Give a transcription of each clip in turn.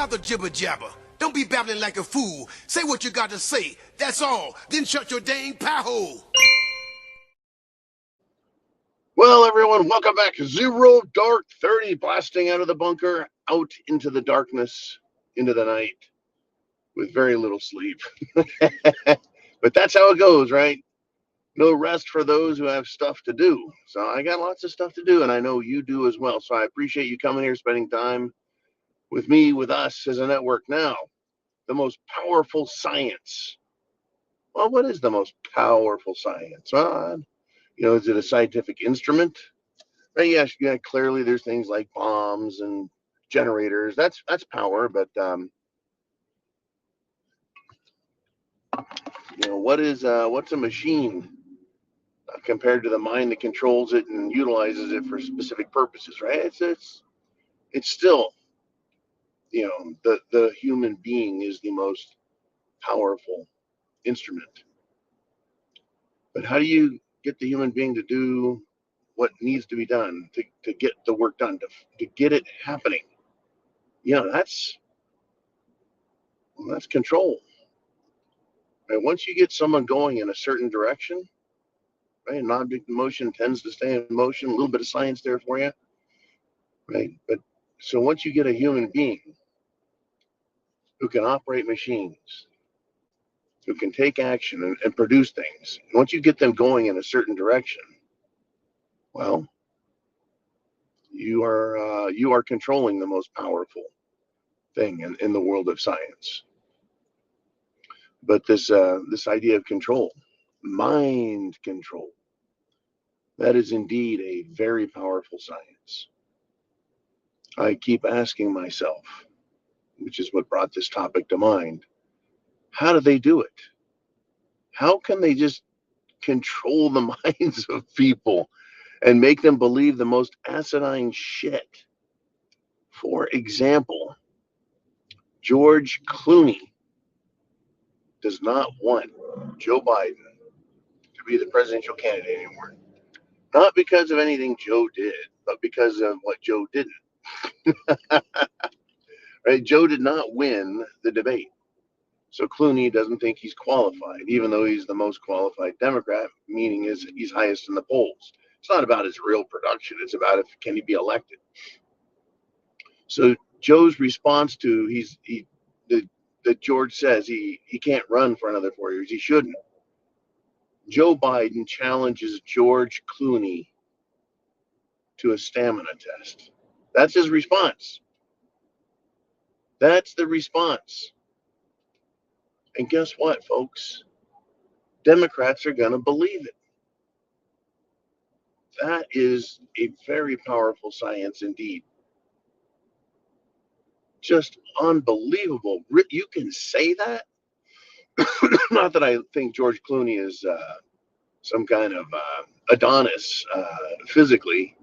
out the jibber jabber. Don't be babbling like a fool. Say what you got to say. That's all. Then shut your dang pie hole. Well, everyone, welcome back. Zero Dark 30, blasting out of the bunker, out into the darkness, into the night, with very little sleep. But that's how it goes, right? No rest for those who have stuff to do. So I got lots of stuff to do, and I know you do as well. So I appreciate you coming here, spending time with me, with us as a network. Now, the most powerful science. Well, what is the most powerful science? Is it a scientific instrument? Yes, yeah, clearly there's things like bombs and generators. That's power, but what's a machine compared to the mind that controls it and utilizes it for specific purposes, right? It's still, the human being is the most powerful instrument. But how do you get the human being to do what needs to be done to get the work done, to get it happening? That's control. Right? Once you get someone going in a certain direction, right, an object in motion tends to stay in motion. A little bit of science there for you, right? But so once you get a human being who can operate machines, who can take action and produce things, once you get them going in a certain direction, well, you are controlling the most powerful thing in the world of science. But this idea of control, mind control, that is indeed a very powerful science. I keep asking myself, which is what brought this topic to mind, how do they do it? How can they just control the minds of people and make them believe the most asinine shit? For example, George Clooney does not want Joe Biden to be the presidential candidate anymore. Not because of anything Joe did, but because of what Joe didn't. Right? Joe did not win the debate. So Clooney doesn't think he's qualified, even though he's the most qualified Democrat, meaning he's highest in the polls. It's not about his real production. It's about can he be elected. So Joe's response to that George says he can't run for another 4 years. He shouldn't. Joe Biden challenges George Clooney to a stamina test. That's his response. That's the response. And guess what, folks? Democrats are going to believe it. That is a very powerful science indeed. Just unbelievable. You can say that? Not that I think George Clooney is some kind of Adonis physically.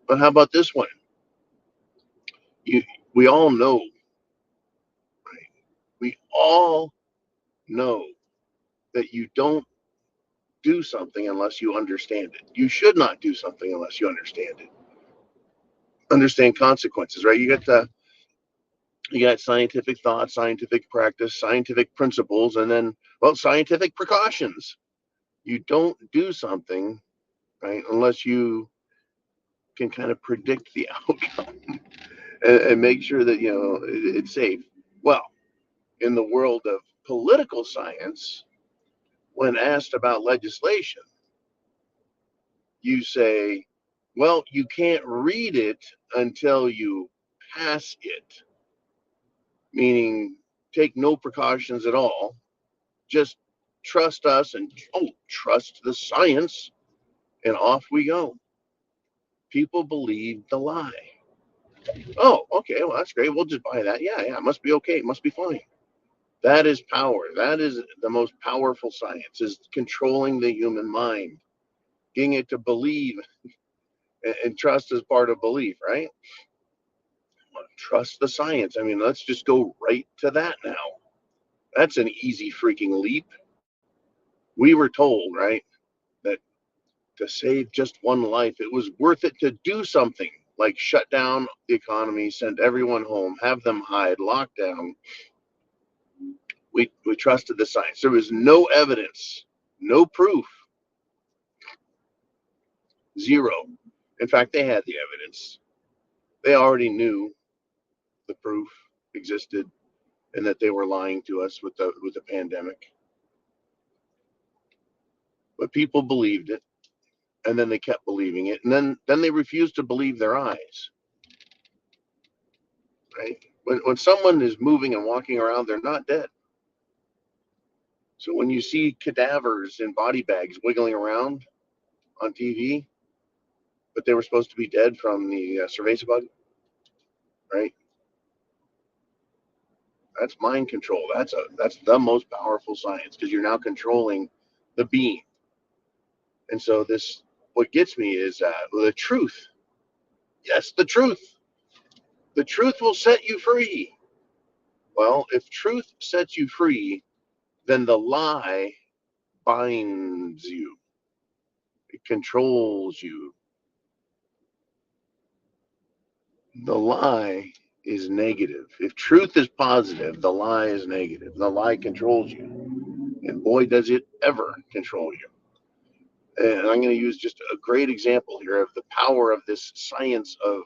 But how about this one? We all know, right? We all know that you don't do something unless you understand it. You should not do something unless you understand it. Understand consequences, right? You got scientific thought, scientific practice, scientific principles, and then, scientific precautions. You don't do something, right, unless you can kind of predict the outcome and make sure that, it's safe. Well, in the world of political science, when asked about legislation, you say, well, you can't read it until you pass it, meaning take no precautions at all. Just trust us and trust the science, and off we go. People believe the lie. Oh, okay, well, that's great. We'll just buy that. Yeah, it must be okay. It must be fine. That is power. That is the most powerful science, is controlling the human mind, getting it to believe, and trust is part of belief, right? Trust the science. I mean, let's just go right to that now. That's an easy freaking leap. We were told, right, that to save just one life, it was worth it to do something like shut down the economy, send everyone home, have them hide, lock down. We trusted the science. There was no evidence, no proof, zero. In fact, they had the evidence. They already knew the proof existed and that they were lying to us with the pandemic. But people believed it, and then they kept believing it, and then they refused to believe their eyes. Right? When someone is moving and walking around, they're not dead. So when you see cadavers in body bags wiggling around on TV, but they were supposed to be dead from the cerveza bug, right? That's mind control. That's the most powerful science, because you're now controlling the being. And so what gets me is the truth. Yes, the truth. The truth will set you free. Well, if truth sets you free, then the lie binds you. It controls you. The lie is negative. If truth is positive, the lie is negative. The lie controls you. And boy, does it ever control you. And I'm going to use just a great example here of the power of this science of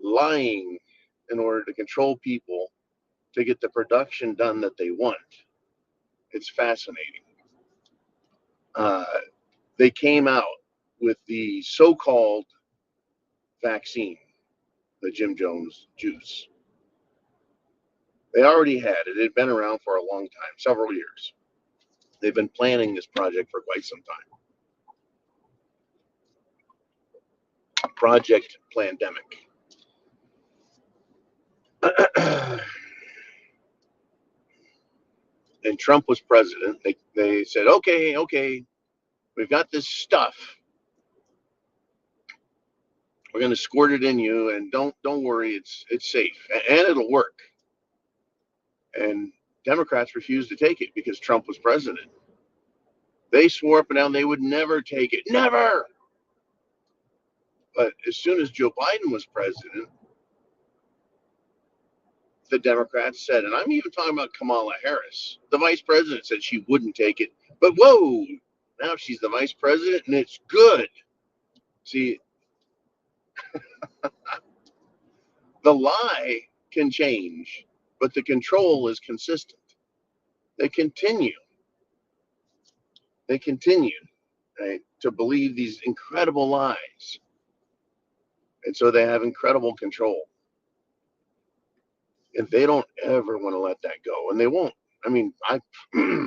lying in order to control people to get the production done that they want. It's fascinating. They came out with the so-called vaccine, the Jim Jones juice. They already had it. It had been around for a long time, several years. They've been planning this project for quite some time. Project Plandemic. And Trump was president. They said, okay, we've got this stuff. We're going to squirt it in you, and don't worry, it's safe, and it'll work. And Democrats refused to take it because Trump was president. They swore up and down they would never take it, never. But as soon as Joe Biden was president, the Democrats said, and I'm even talking about Kamala Harris, the vice president, said she wouldn't take it. But whoa, now she's the vice president, and it's good. See, the lie can change, but the control is consistent. They continue, right, to believe these incredible lies. And so they have incredible control. And they don't ever want to let that go. And they won't. I mean, I,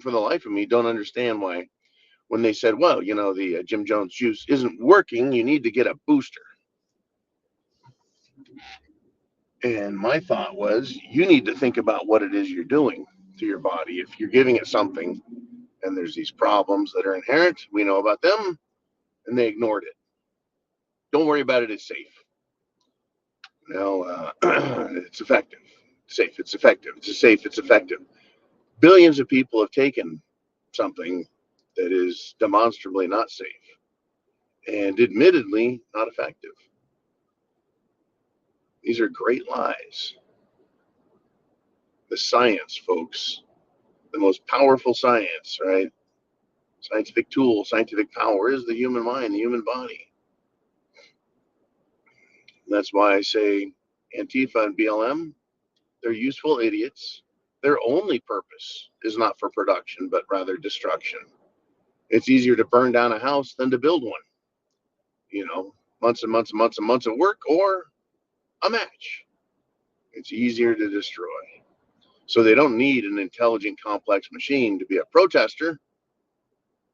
for the life of me, don't understand why, when they said, well, the Jim Jones juice isn't working, you need to get a booster. And my thought was, you need to think about what it is you're doing to your body. If you're giving it something and there's these problems that are inherent, we know about them, and they ignored it. Don't worry about it, it's safe. It's effective. Safe, it's effective. It's safe, it's effective. Billions of people have taken something that is demonstrably not safe and admittedly not effective. These are great lies. The science, folks, the most powerful science, right? Scientific tool, scientific power is the human mind, the human body. That's why I say Antifa and BLM, they're useful idiots. Their only purpose is not for production, but rather destruction. It's easier to burn down a house than to build one. Months and months and months and months of work, or a match. It's easier to destroy. So they don't need an intelligent, complex machine to be a protester,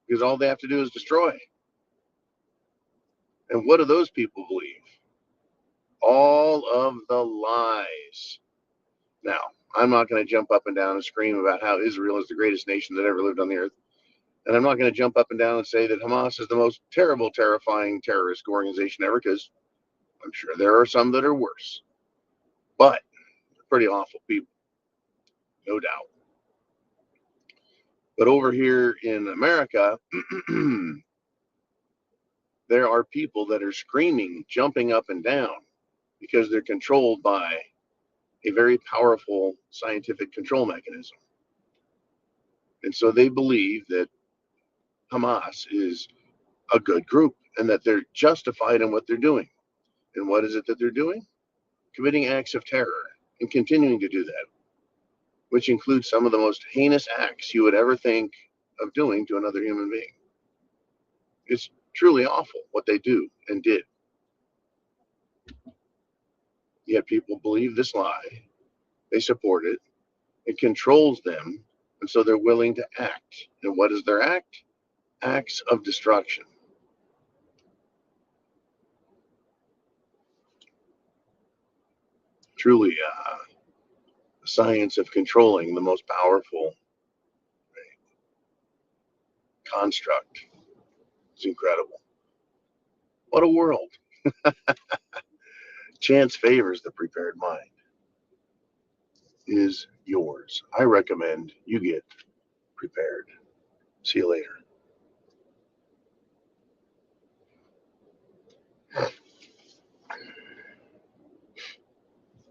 because all they have to do is destroy. And what do those people believe? All of the lies. Now, I'm not going to jump up and down and scream about how Israel is the greatest nation that ever lived on the earth. And I'm not going to jump up and down and say that Hamas is the most terrible, terrifying terrorist organization ever, because I'm sure there are some that are worse. But they're pretty awful people, no doubt. But over here in America, there are people that are screaming, jumping up and down because they're controlled by a very powerful scientific control mechanism. And so they believe that Hamas is a good group and that they're justified in what they're doing. And what is it that they're doing? Committing acts of terror and continuing to do that, which includes some of the most heinous acts you would ever think of doing to another human being. It's truly awful what they do and did. Yet people believe this lie. They support it. It controls them. And so they're willing to act. And what is their act? Acts of destruction. Truly a science of controlling the most powerful construct. It's incredible. What a world. Chance favors the prepared mind. Is yours. I recommend you get prepared. See you later.